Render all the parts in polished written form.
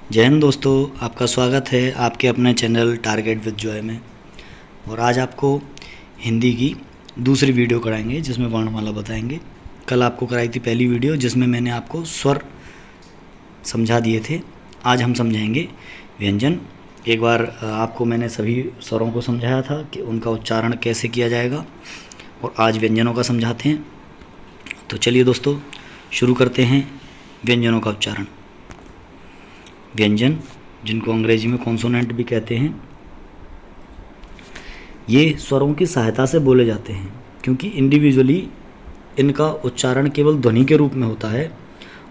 जय हिंद दोस्तों, आपका स्वागत है आपके अपने चैनल टारगेट विद जॉय में। और आज आपको हिंदी की दूसरी वीडियो कराएंगे जिसमें वर्णमाला बताएंगे। कल आपको कराई थी पहली वीडियो जिसमें मैंने आपको स्वर समझा दिए थे। आज हम समझाएंगे व्यंजन। एक बार आपको मैंने सभी स्वरों को समझाया था कि उनका उच्चारण कैसे किया जाएगा, और आज व्यंजनों का समझाते हैं। तो चलिए दोस्तों शुरू करते हैं व्यंजनों का उच्चारण। व्यंजन, जिनको अंग्रेजी में कॉन्सोनेंट भी कहते हैं, ये स्वरों की सहायता से बोले जाते हैं क्योंकि इंडिविजुअली इनका उच्चारण केवल ध्वनि के रूप में होता है,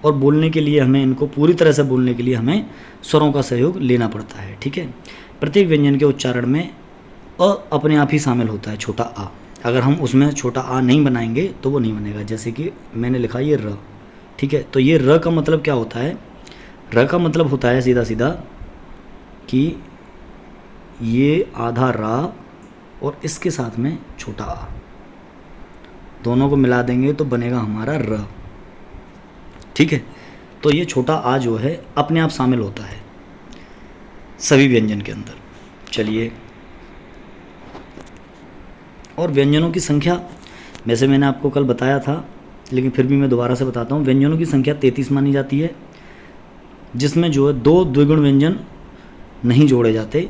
और बोलने के लिए हमें इनको पूरी तरह से बोलने के लिए हमें स्वरों का सहयोग लेना पड़ता है। ठीक है, प्रत्येक व्यंजन के उच्चारण में अ अपने आप ही शामिल होता है, छोटा आ। अगर हम उसमें छोटा आ नहीं बनाएंगे तो वो नहीं बनेगा। जैसे कि मैंने लिखा ये र, ठीक है, तो ये र का मतलब क्या होता है? र का मतलब होता है सीधा सीधा कि ये आधा रा और इसके साथ में छोटा आ, दोनों को मिला देंगे तो बनेगा हमारा र। ठीक है, तो ये छोटा आ जो है अपने आप शामिल होता है सभी व्यंजन के अंदर। चलिए, और व्यंजनों की संख्या वैसे मैंने आपको कल बताया था, लेकिन फिर भी मैं दोबारा से बताता हूँ। व्यंजनों की संख्या 33 मानी जाती है, जिसमें जो है दो द्विगुण व्यंजन नहीं जोड़े जाते।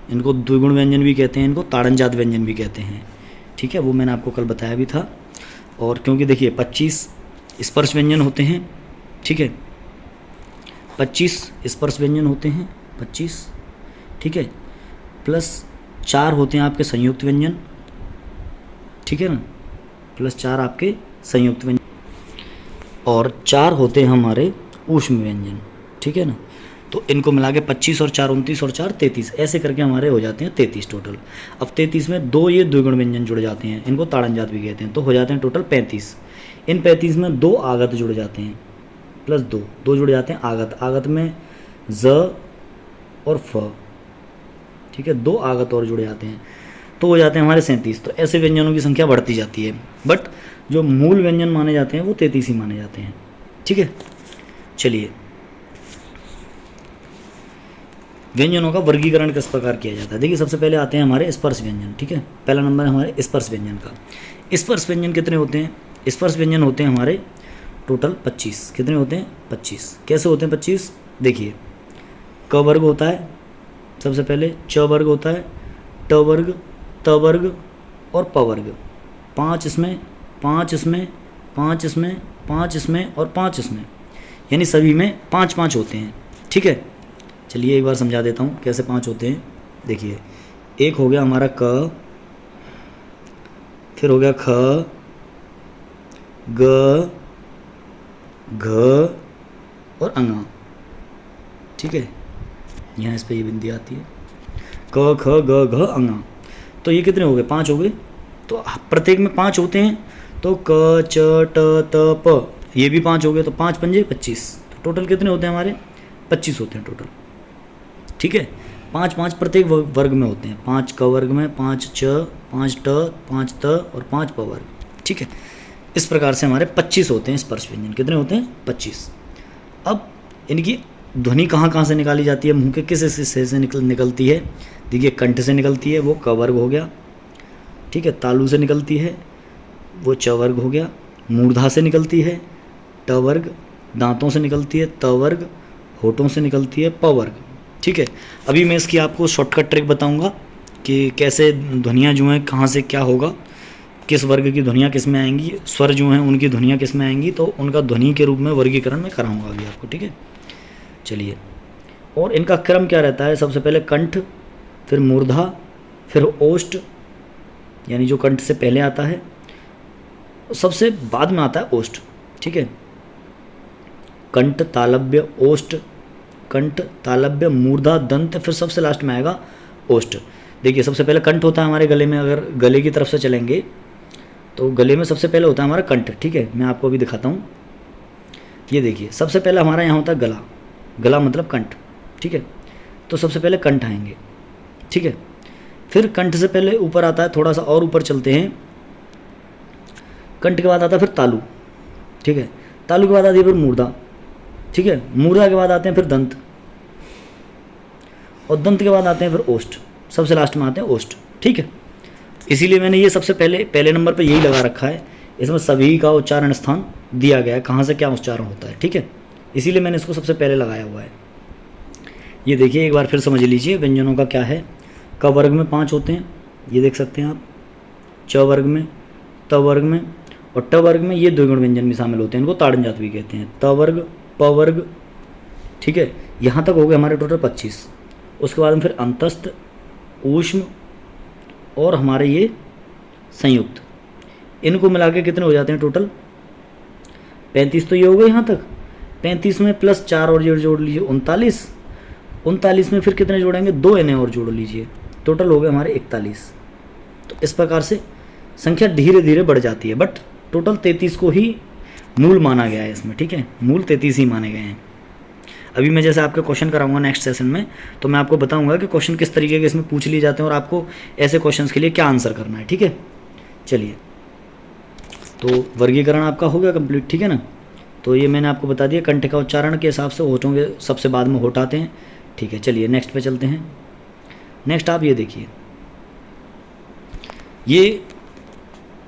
इनको द्विगुण व्यंजन भी कहते हैं, इनको ताड़नजात व्यंजन भी कहते हैं। ठीक है, वो मैंने आपको कल बताया भी था। और क्योंकि देखिए 25 स्पर्श व्यंजन होते हैं, ठीक है, 25 स्पर्श व्यंजन होते हैं, 25, ठीक है, प्लस 4 होते हैं आपके संयुक्त व्यंजन, ठीक है ना, प्लस 4 आपके संयुक्त व्यंजन, और 4 होते हैं हमारे ऊष्म व्यंजन। ठीक है ना, तो इनको मिला के 25 और 4 29 और 4 33, ऐसे करके हमारे हो जाते हैं 33 टोटल। अब 33 में 2 ये द्विगुण व्यंजन जुड़ जाते हैं, इनको ताड़नजात भी कहते हैं, तो हो जाते हैं टोटल 35। इन 35 में 2 आगत जुड़ जाते हैं, प्लस 2 जुड़ जाते हैं आगत। आगत में ज और फ, ठीक है, 2 आगत और जुड़ जाते हैं, तो हो जाते हैं हमारे 37। तो ऐसे व्यंजनों की संख्या बढ़ती जाती है, बट जो मूल व्यंजन माने जाते हैं वो 33 ही माने जाते हैं। ठीक है, चलिए, व्यंजनों का वर्गीकरण किस प्रकार किया जाता है। देखिए, सबसे पहले आते हैं हमारे स्पर्श व्यंजन। ठीक है, पहला नंबर है हमारे स्पर्श व्यंजन का। स्पर्श व्यंजन कितने होते हैं? स्पर्श व्यंजन होते हैं हमारे टोटल 25। कितने होते हैं? 25। कैसे होते हैं 25? देखिए, क वर्ग होता है सबसे पहले, च वर्ग होता है, ट वर्ग, त वर्ग और प वर्ग। 5 इसमें, 5 इसमें, 5 इसमें, 5 इसमें और 5 इसमें, यानी सभी में 5 5 होते हैं। ठीक है, चलिए एक बार समझा देता हूँ कैसे 5 होते हैं। देखिए, एक हो गया हमारा क, फिर हो गया ख, ग, घ और अंगा। ठीक है, यहाँ इस पे ये बिंदी आती है, क ख ग घ अंगा। तो ये कितने हो गए? 5 हो गए। तो प्रत्येक में 5 होते हैं, तो क च ट त प, ये भी 5 हो गए, तो 5 पंजे 25। तो टोटल कितने होते हैं हमारे? 25 होते हैं टोटल। ठीक है, 5 5 प्रत्येक वर्ग में होते हैं, 5 क वर्ग में, 5 च, 5 ट, 5 त और 5 प वर्ग। ठीक है, इस प्रकार से हमारे 25 होते हैं स्पर्श व्यंजन। कितने होते हैं? 25। अब इनकी ध्वनि कहाँ कहाँ से निकाली जाती है, मुंह के किस हिस्से से निकलती है? देखिए, कंठ से निकलती है, वो क वर्ग हो गया। ठीक है, तालू से निकलती है, वो च वर्ग हो गया। मूर्धा से निकलती है, ट वर्ग। दांतों से निकलती है, त वर्ग। होठों से निकलती है, प वर्ग। ठीक है, अभी मैं इसकी आपको शॉर्टकट ट्रिक बताऊंगा कि कैसे ध्वनियाँ जो हैं कहाँ से क्या होगा, किस वर्ग की ध्वनियाँ किस में आएंगी, स्वर जो हैं उनकी ध्वनियाँ किस में आएंगी, तो उनका ध्वनि के रूप में वर्गीकरण मैं कराऊंगा अभी आपको। ठीक है, चलिए, और इनका क्रम क्या रहता है? सबसे पहले कंठ, फिर मूर्धा, फिर ओष्ठ, यानी जो कंठ से पहले आता है, सबसे बाद में आता है ओष्ठ। ठीक है, कंठ, तालव्य, ओष्ठ, कंठ, तालव्य, मूर्धा, दंत, फिर सबसे लास्ट में आएगा ओष्ठ। देखिए, सबसे पहले कंठ होता है हमारे गले में। अगर गले की तरफ से चलेंगे तो गले में सबसे पहले होता है हमारा कंठ। ठीक है, मैं आपको अभी दिखाता हूँ। ये देखिए, सबसे पहले हमारा यहाँ होता है गला। गला मतलब कंठ। ठीक है, तो सबसे पहले कंठ आएंगे। ठीक है, फिर कंठ से पहले ऊपर आता है, थोड़ा सा और ऊपर चलते हैं, कंठ के बाद आता है फिर तालू। ठीक है, तालू के बाद आती है फिर मूर्धा। ठीक है, मूर्धा के बाद आते हैं फिर दंत। और दंत के बाद आते हैं फिर ओष्ठ, सबसे लास्ट में आते हैं ओष्ठ, ठीक है। इसीलिए मैंने ये सबसे पहले नंबर पे यही लगा रखा है, इसमें सभी का उच्चारण स्थान दिया गया है, कहाँ से क्या उच्चारण होता है, ठीक है। इसीलिए मैंने इसको सबसे पहले लगाया हुआ है। ये देखिए एक बार फिर समझ लीजिए व्यंजनों का क्या है। क वर्ग में 5 होते हैं, ये देख सकते हैं आप, च वर्ग में, त वर्ग में, और ट वर्ग में ये द्विगुण व्यंजन भी शामिल होते हैं, इनको ताड़न जात भी कहते हैं। त वर्ग, प वर्ग, ठीक है। यहाँ तक हो गए हमारे टोटल 25। उसके बाद में फिर अंतस्थ, ऊष्म और हमारे ये संयुक्त, इनको मिला के कितने हो जाते हैं टोटल 35। तो ये हो गए यहाँ तक। 35 में प्लस 4 और जोड़ लीजिए 39। 39 में फिर कितने जोड़ेंगे, 2 इन्हें और जोड़ लीजिए, टोटल हो गए हमारे 41। तो इस प्रकार से संख्या धीरे धीरे बढ़ जाती है, बट टोटल 33 को ही मूल माना गया है इसमें, ठीक है। मूल 33 ही माने गए हैं। अभी मैं जैसे आपके क्वेश्चन कराऊंगा नेक्स्ट सेशन में, तो मैं आपको बताऊंगा कि क्वेश्चन किस तरीके के इसमें पूछ लिए जाते हैं और आपको ऐसे क्वेश्चंस के लिए क्या आंसर करना है, ठीक है। चलिए, तो वर्गीकरण आपका हो गया कंप्लीट, ठीक है ना। तो ये मैंने आपको बता दिया, कंठ का उच्चारण के हिसाब से होठों के सबसे बाद में होठ आते हैं, ठीक है। चलिए नेक्स्ट पे चलते हैं। नेक्स्ट आप ये देखिए, ये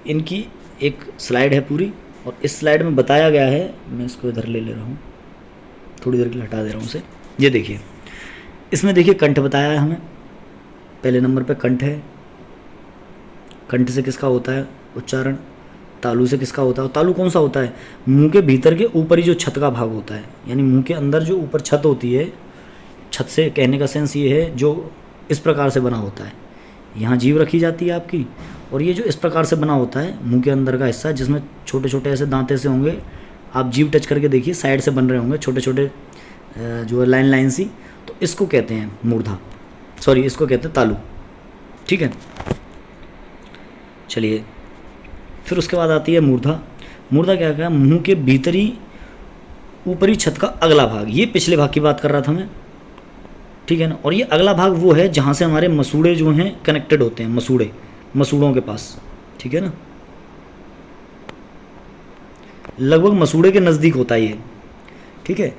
इनकी एक स्लाइड है पूरी, और इस स्लाइड में बताया गया है, मैं इसको इधर ले रहा हूँ, थोड़ी देर के लिए हटा दे रहा हूँ उसे। ये देखिए, इसमें देखिए कंठ बताया है हमें, पहले नंबर पे कंठ है। कंठ से किसका होता है उच्चारण, तालु से किसका होता है। तालु कौन सा होता है, मुंह के भीतर के ऊपरी जो छत का भाग होता है, यानी मुंह के अंदर जो ऊपर छत होती है, छत से कहने का सेंस ये है जो इस प्रकार से बना होता है, यहाँ जीभ रखी जाती है आपकी, और ये जो इस प्रकार से बना होता है मुंह के अंदर का हिस्सा, जिसमें छोटे छोटे ऐसे दांते से होंगे, आप जीभ टच करके देखिए साइड से बन रहे होंगे छोटे छोटे जो लाइन सी, तो इसको कहते हैं मूर्धा, सॉरी इसको कहते हैं तालु, ठीक है। चलिए, फिर उसके बाद आती है मूर्धा। मूर्धा क्या है, मुंह के भीतरी ऊपरी छत का अगला भाग, ये पिछले भाग की बात कर रहा था मैं, ठीक है ना। और ये अगला भाग वो है जहाँ से हमारे मसूड़े जो हैं कनेक्टेड होते हैं, मसूड़ों के पास, ठीक है ना, लगभग मसूड़े के नज़दीक होता है ये, ठीक है।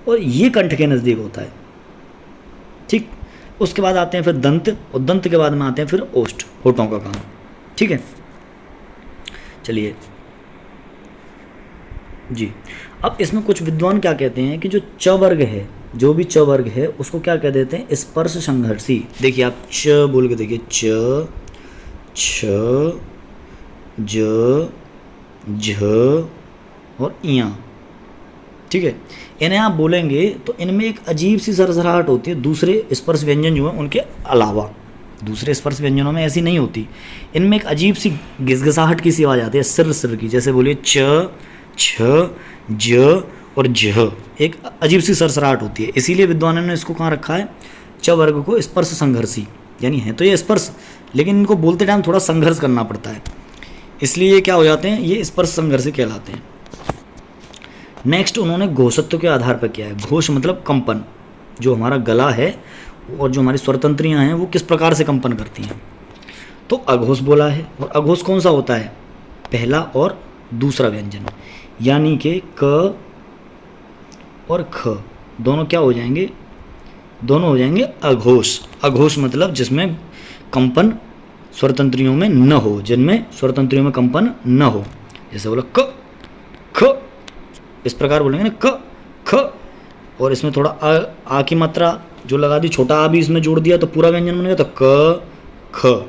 और ये कंठ के नज़दीक होता है, ठीक। उसके बाद आते हैं फिर दंत, और दंत के बाद में आते हैं फिर ओष्ठ, होठों का काम, ठीक है। चलिए जी, अब इसमें कुछ विद्वान क्या कहते हैं कि जो च वर्ग है, जो भी च वर्ग है उसको क्या कह देते हैं, स्पर्श संघर्षी। देखिए आप च बोल के देखिए, च, छ, ज, झ और इया, ठीक है। इन्हें आप बोलेंगे तो इनमें एक अजीब सी सरसराहट होती है दूसरे स्पर्श व्यंजन जो हैं उनके अलावा, दूसरे स्पर्श व्यंजनों में ऐसी नहीं होती। इनमें एक अजीब सी घिसघिसाहट की सी आवाज़ आती है, सिर सिर की, जैसे बोलिए च, छ, ज और झ, एक अजीब सी सरसराहट होती है। इसीलिए विद्वानों ने इसको कहाँ रखा है, च वर्ग को स्पर्श संघर्षी, यानी है तो ये स्पर्श, लेकिन इनको बोलते टाइम थोड़ा संघर्ष करना पड़ता है, इसलिए ये क्या हो जाते हैं, ये स्पर्श संघर्षी कहलाते हैं। नेक्स्ट उन्होंने घोषत्व के आधार पर किया है। घोष मतलब कंपन, जो हमारा गला है और जो हमारी स्वरतंत्रियाँ हैं वो किस प्रकार से कंपन करती हैं, तो अघोष बोला है। और अघोष कौन सा होता है, पहला और दूसरा व्यंजन, यानी कि क और ख दोनों क्या हो जाएंगे, दोनों हो जाएंगे अघोष। अघोष मतलब जिसमें कंपन स्वरतंत्रियों में न हो, जिनमें स्वरतंत्रियों में कंपन न हो, जैसे बोला क ख, इस प्रकार बोलेंगे ना क ख, और इसमें थोड़ा आ की मात्रा जो लगा दी, छोटा आ भी इसमें जोड़ दिया तो पूरा व्यंजन बनेगा, तो क ख,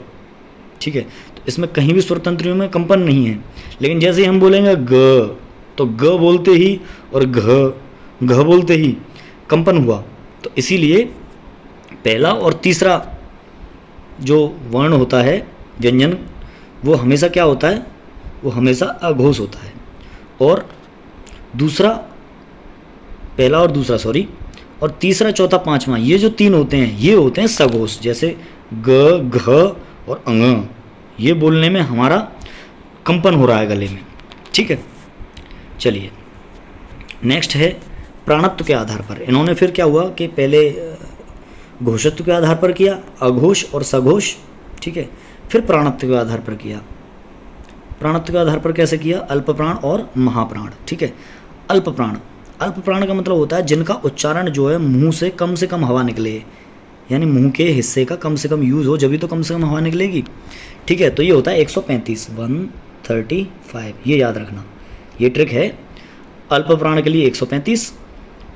ठीक है। तो इसमें कहीं भी स्वरतंत्रियों में कंपन नहीं है। लेकिन जैसे ही हम बोलेंगे ग, तो ग बोलते ही और घ बोलते ही कंपन हुआ, तो इसीलिए पहला और तीसरा जो वर्ण होता है व्यंजन, वो हमेशा क्या होता है, वो हमेशा अघोष होता है। और दूसरा, पहला और दूसरा सॉरी, और तीसरा चौथा पांचवा, ये जो तीन होते हैं ये होते हैं सघोष, जैसे ग, घ और अंग, ये बोलने में हमारा कंपन हो रहा है गले में, ठीक है। चलिए नेक्स्ट है प्राणत्व के आधार पर। इन्होंने फिर क्या हुआ कि पहले घोषत्व के आधार पर किया, अघोष और सघोष, ठीक है। फिर प्राणत्व के आधार पर किया। प्राणत्व के आधार पर कैसे किया, अल्प प्राण और महाप्राण, ठीक है। अल्प प्राण, अल्प प्राण का मतलब होता है जिनका उच्चारण जो है मुंह से कम हवा निकले, यानी मुंह के हिस्से का कम से कम यूज़ हो, जब तो कम से कम हवा निकलेगी। ठीक है, तो ये होता है 135, 135, ये याद रखना। ये ट्रिक है। अल्प प्राण के लिए 135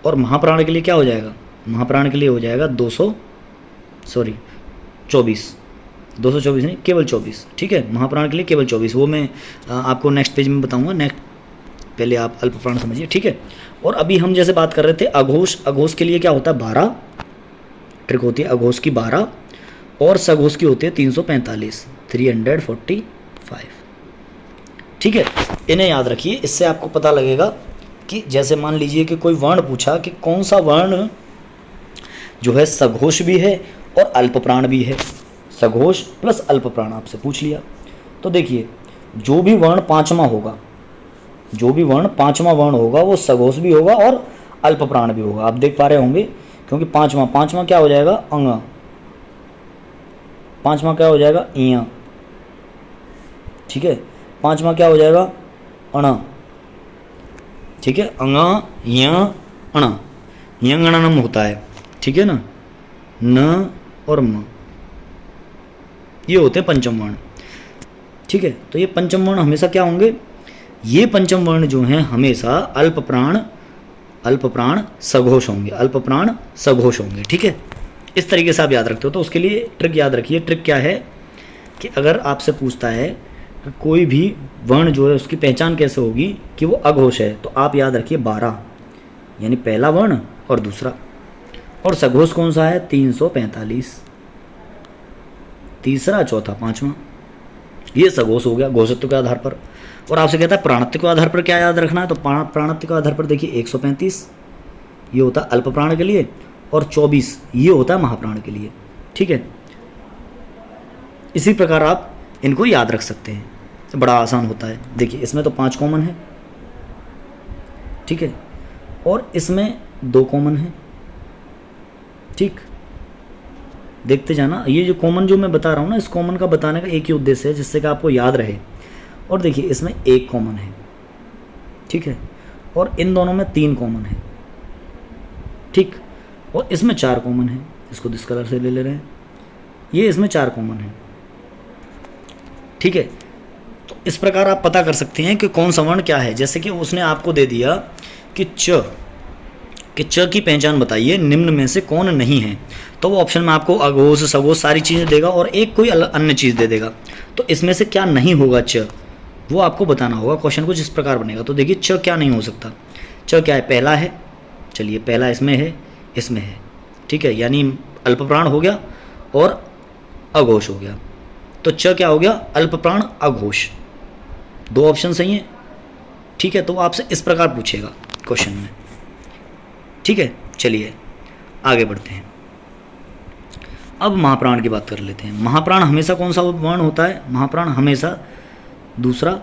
और महाप्राण के लिए क्या हो जाएगा, महाप्राण के लिए हो जाएगा 224 नहीं, केवल 24। ठीक है, महाप्राण के लिए केवल 24। वो मैं आपको नेक्स्ट पेज में बताऊंगा। नेक्स्ट पहले आप अल्प प्राण समझिए। ठीक है, और अभी हम जैसे बात कर रहे थे अघोष, अघोष के लिए क्या होता है 12, ट्रिक होती है अघोष की 12 और सघोष की होती है 345, 345। ठीक है, इन्हें याद रखिए, इससे आपको पता लगेगा कि जैसे मान लीजिए कि कोई वर्ण पूछा कि कौन सा वर्ण जो है सघोष भी है और अल्प प्राण भी है, सघोष प्लस अल्प प्राण आपसे पूछ लिया, तो देखिए जो भी वर्ण पांचवा होगा, जो भी वर्ण पांचवा वर्ण होगा वो सघोष भी होगा और अल्प प्राण भी होगा। आप देख पा रहे होंगे, क्योंकि पांचवा क्या हो जाएगा अंग, पांचवा क्या हो जाएगा इया। ठीक है, पांचवा क्या हो जाएगा अण। ठीक है, अंग य अण, यंगणनम होता है। ठीक है ना, न और म ये होते हैं पंचम वर्ण। ठीक है, तो ये पंचम वर्ण हमेशा क्या होंगे, ये पंचम वर्ण जो हैं हमेशा अल्प प्राण सघोष होंगे, अल्प प्राण सघोष होंगे। ठीक है, इस तरीके से आप याद रखते हो। तो उसके लिए ट्रिक याद रखिए। ट्रिक क्या है कि अगर आपसे पूछता है कि कोई भी वर्ण जो है उसकी पहचान कैसे होगी कि वो अघोष है, तो आप याद रखिए 12, यानी पहला वर्ण और दूसरा, और सघोष कौन सा है 345, तीसरा चौथा पांचवा, ये सघोष हो गया घोषत्व के आधार पर। और आपसे कहता है प्राणत्व के आधार पर क्या याद रखना है, तो प्राणत्व के आधार पर देखिए 135 ये होता है अल्प प्राण के लिए और 24 ये होता है महाप्राण के लिए। ठीक है, इसी प्रकार आप इनको याद रख सकते हैं, तो बड़ा आसान होता है। देखिए इसमें तो 5 कॉमन है, ठीक है, और इसमें 2 कॉमन है। ठीक, देखते जाना, ये जो कॉमन जो मैं बता रहा हूँ ना, इस कॉमन का बताने का एक ही उद्देश्य है जिससे कि आपको याद रहे। और देखिए इसमें 1 कॉमन है, ठीक है, और इन दोनों में 3 कॉमन है। ठीक, और इसमें 4 कॉमन है, इसको इस कलर से ले रहे हैं, ये इसमें 4 कॉमन है। ठीक है, तो इस प्रकार आप पता कर सकते हैं कि कौन सा वर्ण क्या है। जैसे कि उसने आपको दे दिया कि च की पहचान बताइए निम्न में से कौन नहीं है, तो वो ऑप्शन में आपको अघोष सघोष सारी चीज़ें देगा और एक कोई अन्य चीज़ दे देगा। तो इसमें से क्या नहीं होगा च, वो आपको बताना होगा। क्वेश्चन कुछ इस प्रकार बनेगा। तो देखिए च क्या नहीं हो सकता, च क्या है, पहला है, चलिए पहला इसमें है, इसमें है। ठीक है, यानी अल्प प्राण हो गया और अघोष हो गया। तो च क्या हो गया, अल्प प्राण अघोष, 2 ऑप्शन सही हैं। ठीक है, तो आपसे इस प्रकार पूछेगा क्वेश्चन में। ठीक है, चलिए आगे बढ़ते हैं। अब महाप्राण की बात कर लेते हैं। महाप्राण हमेशा कौन सा वर्ण होता है, महाप्राण हमेशा दूसरा,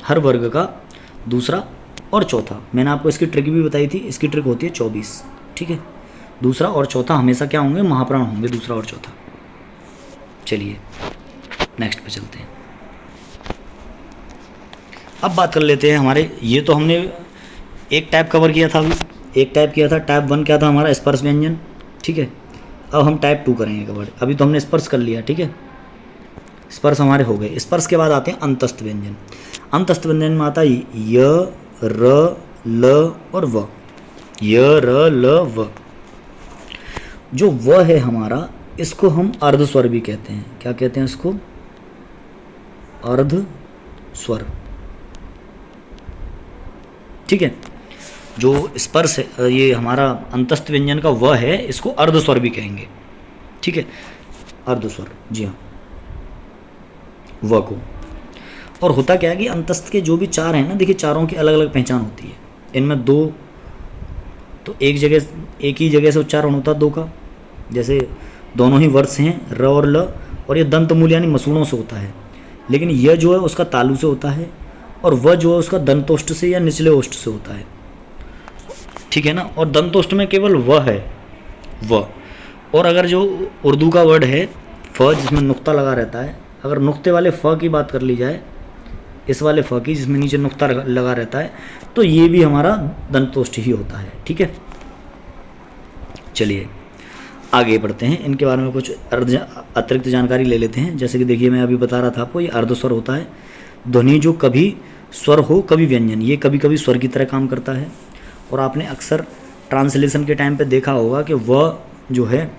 हर वर्ग का दूसरा और चौथा। मैंने आपको इसकी ट्रिक भी बताई थी, इसकी ट्रिक होती है 24। ठीक है, दूसरा और चौथा हमेशा क्या होंगे, महाप्राण होंगे, दूसरा और चौथा। चलिए नेक्स्ट पे चलते हैं। अब बात कर लेते हैं हमारे, ये तो हमने एक टाइप कवर किया था, अभी एक टाइप किया था, टाइप 1 क्या था हमारा, स्पर्श व्यंजन। ठीक है, अब हम टाइप 2 करेंगे कवर। अभी तो हमने स्पर्श कर लिया, ठीक है, स्पर्श हमारे हो गए। स्पर्श के बाद आते हैं अंतस्थ व्यंजन। अंतस्थ व्यंजन में आता है य, र, ल और व। य, र, ल, व। जो व है हमारा, इसको हम अर्ध स्वर भी कहते हैं। क्या कहते हैं इसको, अर्ध स्वर। ठीक है, जो स्पर्श है, ये हमारा अंतस्थ व्यंजन का व है, इसको अर्ध स्वर भी कहेंगे। ठीक है, अर्ध स्वर, जी हाँ, व को। और होता क्या है कि अंतस्थ के जो भी 4 हैं ना, देखिए चारों की अलग अलग पहचान होती है। इनमें 2 तो एक ही जगह से उच्चारण होता है 2 का, जैसे दोनों ही वर्ष हैं र और ल, और ये दंत मूल यानी मसूड़ों से होता है। लेकिन यह जो है उसका तालु से होता है, और वह जो है उसका दंतोष्ठ से या निचले ओष्ठ से होता है। ठीक है ना, और दंतोष्ठ में केवल व है, व। और अगर जो उर्दू का वर्ड है फ, जिसमें नुक्ता लगा रहता है, अगर नुक्ते वाले फ की बात कर ली जाए, इस वाले फ की जिसमें नीचे नुक्ता लगा रहता है, तो ये भी हमारा दंतोष्ठ ही होता है। ठीक है, चलिए आगे बढ़ते हैं, इनके बारे में कुछ अतिरिक्त जानकारी ले लेते हैं। जैसे कि देखिए मैं अभी बता रहा था आपको, ये अर्धस्वर होता है, ध्वनि जो कभी स्वर हो कभी व्यंजन, ये कभी कभी स्वर की तरह काम करता है। और आपने अक्सर ट्रांसलेशन के टाइम पे देखा होगा कि व जो है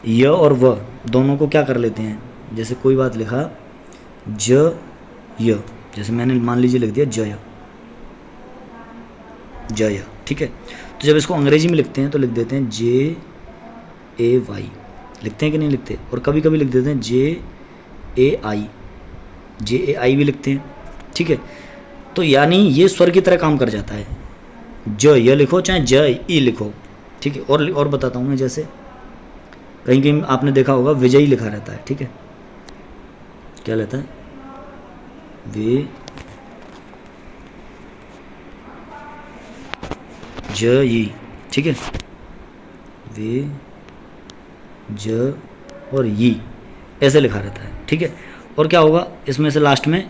य और व दोनों को क्या कर लेते हैं, जैसे कोई बात लिखा ज य, जैसे मैंने मान लीजिए लिख दिया जय जय, ठीक है। तो जब इसको अंग्रेजी में लिखते हैं तो लिख देते हैं JAY, लिखते हैं कि नहीं लिखते, और कभी कभी लिख देते हैं JAI भी लिखते हैं, ठीक है। तो यानी ये स्वर की तरह काम कर जाता है, ज य लिखो चाहे ज ई लिखो, ठीक है। और बताता हूँ मैं, जैसे कहीं कहीं आपने देखा होगा विजयी लिखा रहता है, ठीक है, क्या रहता है वे ज, ठीक है, वे ज और ई ऐसे लिखा रहता है, ठीक है। और क्या होगा इसमें से लास्ट में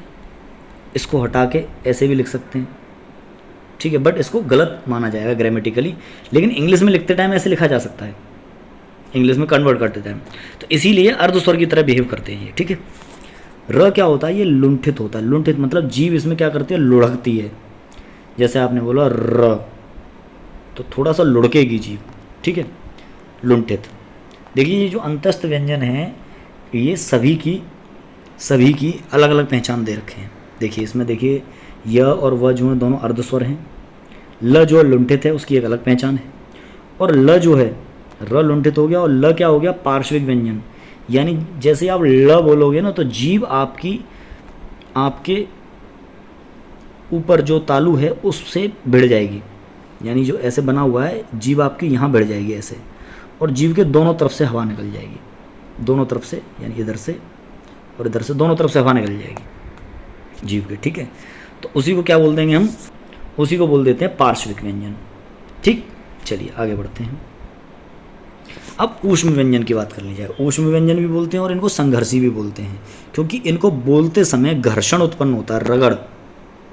इसको हटा के ऐसे भी लिख सकते हैं, ठीक है, बट इसको गलत माना जाएगा ग्रामेटिकली, लेकिन इंग्लिश में लिखते टाइम ऐसे लिखा जा सकता है, इंग्लिश में कन्वर्ट करते टाइम, तो इसीलिए अर्धस्वर की तरह बिहेव करते हैं ये, ठीक है। र क्या होता है, ये लुंठित होता है, लुंठित मतलब जीभ इसमें क्या करती है, लुढ़कती है। जैसे आपने बोला र, तो थोड़ा सा लुढ़केगी जीभ, ठीक है, लुंठित। देखिए ये जो अंतस्थ व्यंजन है ये सभी की अलग अलग पहचान दे रखे हैं। देखिए इसमें देखिए य और व जो है दोनों अर्धस्वर हैं, ल जो लुंठित है उसकी एक अलग पहचान है, और ल जो है र लुंठित हो गया, और ल क्या हो गया, पार्श्विक व्यंजन। यानी जैसे आप ल बोलोगे ना तो जीभ आपके ऊपर जो तालु है उससे भिड़ जाएगी, यानी जो ऐसे बना हुआ है जीभ आपकी यहाँ भिड़ जाएगी ऐसे, और जीभ के दोनों तरफ से हवा निकल जाएगी, दोनों तरफ से, यानी इधर से और इधर से दोनों तरफ से हवा निकल जाएगी जीभ के, ठीक है। तो उसी को क्या बोल देंगे हम, उसी को बोल देते हैं पार्श्विक व्यंजन, ठीक। चलिए आगे बढ़ते हैं। अब ऊष्म व्यंजन की बात कर ली जाए। ऊष्म व्यंजन भी बोलते हैं और इनको संघर्षी भी बोलते हैं, क्योंकि इनको बोलते समय घर्षण उत्पन्न होता है, रगड़,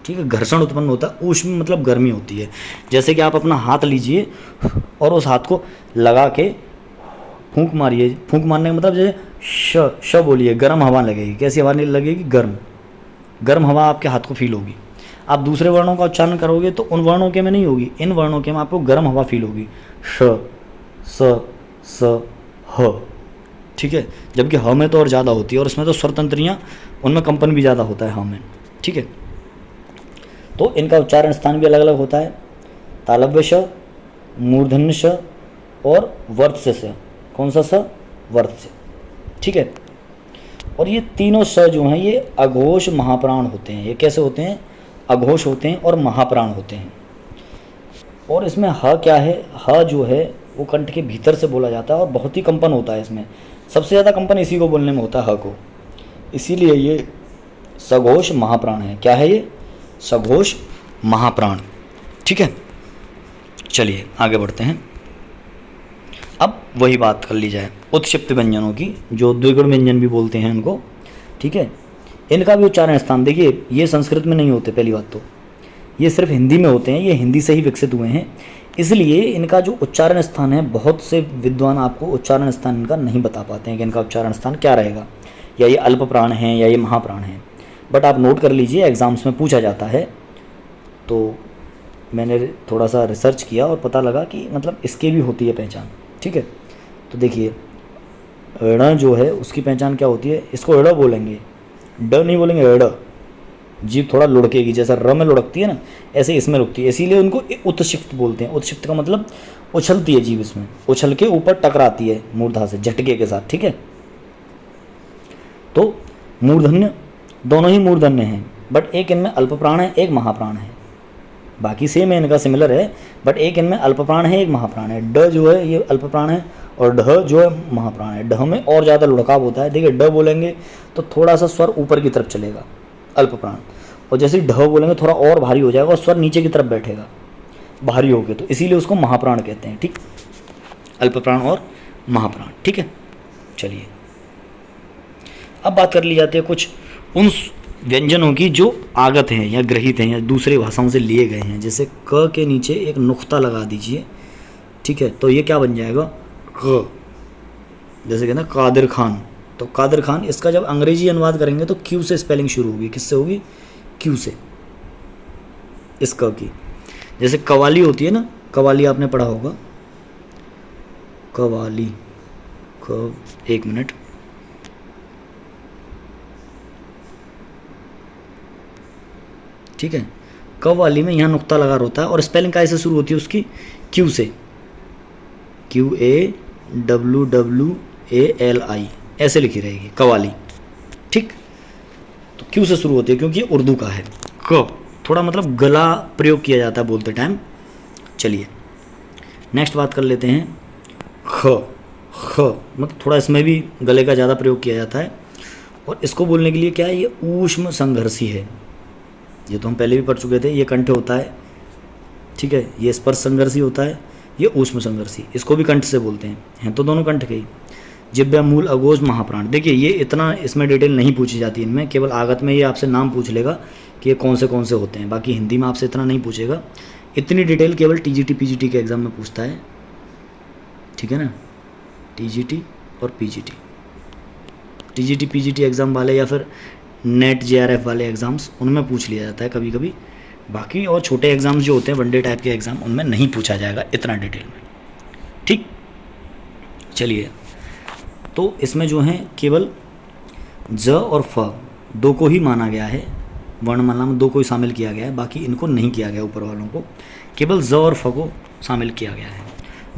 ठीक है, घर्षण उत्पन्न होता है। ऊष्म मतलब गर्मी होती है। जैसे कि आप अपना हाथ लीजिए और उस हाथ को लगा के फूंक मारिए, फूंक मारने का मतलब जैसे श बोलिए, गर्म हवा लगेगी। कैसी हवा नहीं लगेगी, गर्म हवा आपके हाथ को फील होगी। आप दूसरे वर्णों का उच्चारण करोगे तो उन वर्णों के में नहीं होगी, इन वर्णों के में आपको गर्म हवा फील होगी, श स ह, ठीक है। जबकि ह में तो और ज़्यादा होती है, और उसमें तो स्वरतंत्रियाँ उनमें कंपन भी ज़्यादा होता है ह में, ठीक है। तो इनका उच्चारण स्थान भी अलग अलग होता है, तालव्य श, मूर्धन्य श और वर्त से स। कौन सा स, वर्त से, ठीक है। और ये तीनों स जो हैं ये अघोष महाप्राण होते हैं। ये कैसे होते हैं, अघोष होते हैं और महाप्राण होते हैं। और इसमें ह क्या है, ह जो है वो कंठ के भीतर से बोला जाता है और बहुत ही कंपन होता है इसमें, सबसे ज़्यादा कंपन इसी को बोलने में होता है, ह को, इसीलिए ये सघोष महाप्राण है। क्या है ये, सघोष महाप्राण, ठीक है। चलिए आगे बढ़ते हैं। अब वही बात कर ली जाए उत्क्षिप्त व्यंजनों की, जो द्विगुण व्यंजन भी बोलते हैं इनको, ठीक है। इनका भी उच्चारण स्थान देखिए, ये संस्कृत में नहीं होते, पहली बात तो ये सिर्फ हिंदी में होते हैं, ये हिंदी से ही विकसित हुए हैं, इसलिए इनका जो उच्चारण स्थान है, बहुत से विद्वान आपको उच्चारण स्थान इनका नहीं बता पाते हैं कि इनका उच्चारण स्थान क्या रहेगा, या ये अल्प प्राण है या ये महाप्राण है। बट आप नोट कर लीजिए, एग्ज़ाम्स में पूछा जाता है। तो मैंने थोड़ा सा रिसर्च किया और पता लगा कि मतलब इसकी भी होती है पहचान, ठीक है। तो देखिए ण जो है उसकी पहचान क्या होती है, इसको ड़ बोलेंगे, ड नहीं बोलेंगे, ड़। जीभ थोड़ा लुढ़केगी, जैसा र में लुढ़कती है ना, ऐसे इसमें लुढ़कती है, इसीलिए उनको उत्क्षिप्त बोलते हैं। उत्क्षिप्त का मतलब उछलती है जीभ, इसमें उछल के ऊपर टकराती है मूर्धा से झटके के साथ, ठीक है। तो मूर्धन्य, दोनों ही मूर्धन्य हैं, बट एक इनमें अल्प प्राण है, एक महाप्राण है। बाकी सेम है, इनका सिमिलर है, बट एक इनमें अल्प प्राण है, एक महाप्राण है। ड जो है ये अल्प प्राण है और ढ जो है महाप्राण है। ढ में और ज़्यादा लुढ़काव होता है। देखिए ड बोलेंगे तो थोड़ा सा स्वर ऊपर की तरफ चलेगा, अल्प प्राण, और जैसे ढ बोलेंगे थोड़ा और भारी हो जाएगा और स्वर नीचे की तरफ बैठेगा भारी होके, तो इसीलिए उसको महाप्राण कहते हैं, ठीक। अल्प प्राण और महाप्राण, ठीक है। चलिए अब बात कर ली जाती है कुछ उन व्यंजनों की जो आगत हैं या ग्रहित हैं या दूसरे भाषाओं से लिए गए हैं। जैसे क के नीचे एक नुक्ता लगा दीजिए, ठीक है, तो ये क्या बन जाएगा, क, जैसे कि ना कादिर खान, तो कादिर खान, इसका जब अंग्रेजी अनुवाद करेंगे तो क्यू से स्पेलिंग शुरू होगी। किससे होगी? क्यू से, इस क की। जैसे कवाली होती है ना, कवाली आपने पढ़ा होगा, कवाली, क, एक मिनट, ठीक है, कवाली में यहाँ नुक्ता लगा होता है और स्पेलिंग कैसे शुरू होती है उसकी? क्यू से, QAWWALI ऐसे लिखी रहेगी कवाली, ठीक। तो क्यू से शुरू होती है क्योंकि उर्दू का है। क थोड़ा मतलब गला प्रयोग किया जाता है बोलते टाइम। चलिए नेक्स्ट बात कर लेते हैं ख। ख मतलब थोड़ा इसमें भी गले का ज़्यादा प्रयोग किया जाता है और इसको बोलने के लिए क्या है, ये ऊष्म संघर्षी है। ये तो हम पहले भी पढ़ चुके थे। ये कंठ होता है, ठीक है, ये स्पर्श संघर्षी होता है, ये ऊष्म संघर्षी, इसको भी कंठ से बोलते हैं तो दोनों कंठ के ही। जिब्या, मूल, अघोष, महाप्राण। देखिए ये इतना इसमें डिटेल नहीं पूछी जाती इनमें, केवल आगत में ये आपसे नाम पूछ लेगा कि ये कौन से होते हैं, बाकी हिंदी में आपसे इतना नहीं पूछेगा। इतनी डिटेल केवल TGT PGT के एग्ज़ाम में पूछता है, ठीक है ना, TGT और PGT, TGT PGT एग्ज़ाम वाले या फिर नेट JRF वाले एग्ज़ाम्स, उनमें पूछ लिया जाता है कभी कभी। बाकी और छोटे एग्ज़ाम्स जो होते हैं वनडे टाइप के एग्ज़ाम, उनमें नहीं पूछा जाएगा इतना डिटेल में, ठीक। चलिए तो इसमें जो है केवल ज और फ दो को ही माना गया है, वर्णमाला में दो को ही शामिल किया गया है, बाकी इनको नहीं किया गया, ऊपर वालों को केवल ज और फ को शामिल किया गया है।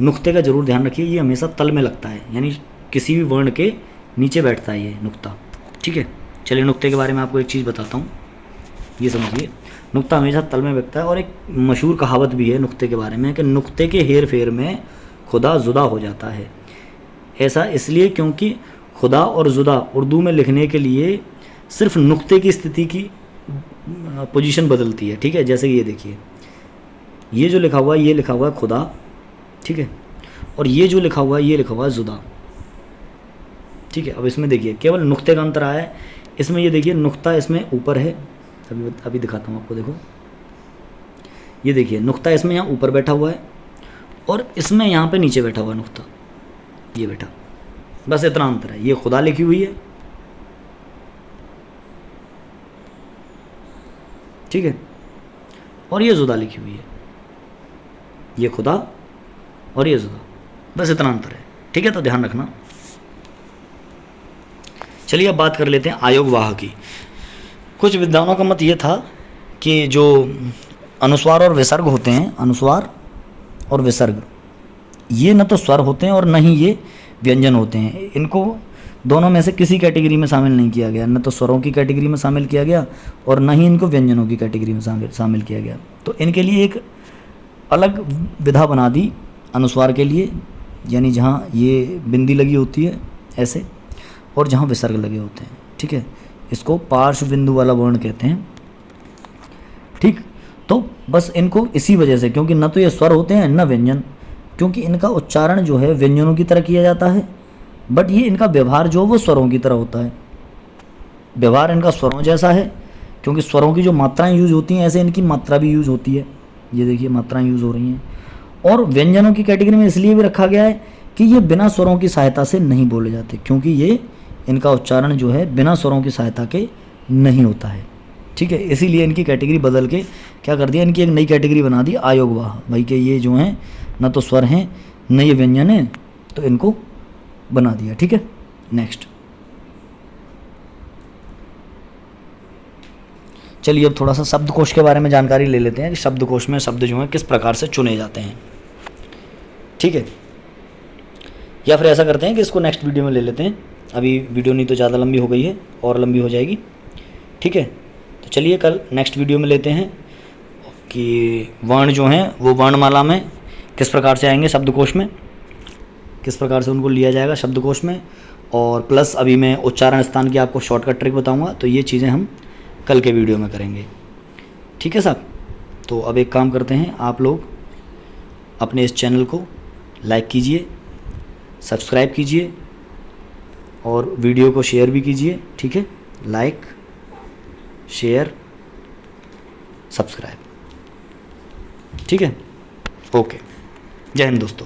नुक्ते का जरूर ध्यान रखिए, ये हमेशा तल में लगता है, यानी किसी भी वर्ण के नीचे बैठता है ये नुक्ता, ठीक है। चलिए नुक्ते के बारे में आपको एक चीज़ बताता हूँ, ये समझिए। नुक्ता हमेशा तल में बैठता है और एक मशहूर कहावत भी है नुक्ते के बारे में कि नुक्ते के हेर फेर में खुदा जुदा हो जाता है। ऐसा इसलिए क्योंकि खुदा और जुदा उर्दू में लिखने के लिए सिर्फ नुक्ते की स्थिति की पोजीशन बदलती है, ठीक है। जैसे ये देखिए, ये जो लिखा हुआ है, ये लिखा हुआ है खुदा, ठीक है, और ये जो लिखा हुआ है, ये लिखा हुआ है जुदा, ठीक है। अब इसमें देखिए केवल नुक्ते का अंतर आया है। इसमें ये देखिए नुक्ता इसमें ऊपर है, अभी दिखाता हूँ आपको, देखो ये देखिए नुक्ता इसमें यहाँ ऊपर बैठा हुआ है और इसमें यहाँ पे नीचे बैठा हुआ है नुक्ता, ये बैठा, बस इतना अंतर है। ये खुदा लिखी हुई है, ठीक है, और ये जुदा लिखी हुई है, ये खुदा और ये जुदा, बस इतना अंतर है, ठीक है। तो ध्यान रखना। चलिए अब बात कर लेते हैं आयोगवाह की। कुछ विद्वानों का मत ये था कि जो अनुस्वार और विसर्ग होते हैं, अनुस्वार और विसर्ग, ये न तो स्वर होते हैं और न ही ये व्यंजन होते हैं। इनको दोनों में से किसी कैटेगरी में शामिल नहीं किया गया, न तो स्वरों की कैटेगरी में शामिल किया गया और न ही इनको व्यंजनों की कैटेगरी में शामिल किया गया। तो इनके लिए एक अलग विधा बना दी अनुस्वार के लिए, यानी जहाँ ये बिंदी लगी होती है ऐसे और जहाँ विसर्ग लगे होते हैं, ठीक है, इसको पार्श्व बिंदु वाला वर्ण कहते हैं, ठीक। तो बस इनको इसी वजह से, क्योंकि न तो ये स्वर होते हैं न व्यंजन, क्योंकि इनका उच्चारण जो है व्यंजनों की तरह किया जाता है, बट ये इनका व्यवहार जो वो स्वरों की तरह होता है। व्यवहार इनका स्वरों जैसा है, क्योंकि स्वरों की जो मात्राएं यूज होती हैं ऐसे इनकी मात्रा भी यूज होती है। ये देखिए मात्राएं यूज हो रही हैं। और व्यंजनों की कैटेगरी में इसलिए भी रखा गया है कि ये बिना स्वरों की सहायता से नहीं बोले जाते, क्योंकि ये इनका उच्चारण जो है बिना स्वरों की सहायता के नहीं होता है, ठीक है। इसीलिए इनकी कैटेगरी बदल के क्या कर दिया, इनकी एक नई कैटेगरी बना दी आयोगवाह, भाई के ये जो हैं न तो स्वर हैं न ये व्यंजन है, तो इनको बना दिया, ठीक है। नेक्स्ट चलिए अब थोड़ा सा शब्दकोश के बारे में जानकारी ले लेते हैं कि शब्दकोश में शब्द जो हैं किस प्रकार से चुने जाते हैं, ठीक है। या फिर ऐसा करते हैं कि इसको नेक्स्ट वीडियो में ले लेते हैं, अभी वीडियो नहीं तो ज़्यादा लंबी हो गई है और लंबी हो जाएगी, ठीक है। तो चलिए कल नेक्स्ट वीडियो में लेते हैं कि वर्ण जो हैं वो वर्णमाला में किस प्रकार से आएंगे, शब्दकोश में किस प्रकार से उनको लिया जाएगा शब्दकोश में, और प्लस अभी मैं उच्चारण स्थान की आपको शॉर्टकट ट्रिक बताऊंगा। तो ये चीज़ें हम कल के वीडियो में करेंगे, ठीक है साहब। तो अब एक काम करते हैं, आप लोग अपने इस चैनल को लाइक कीजिए, सब्सक्राइब कीजिए और वीडियो को शेयर भी कीजिए, ठीक है। लाइक, शेयर, सब्सक्राइब, ठीक है। ओके, जय हिंद दोस्तों।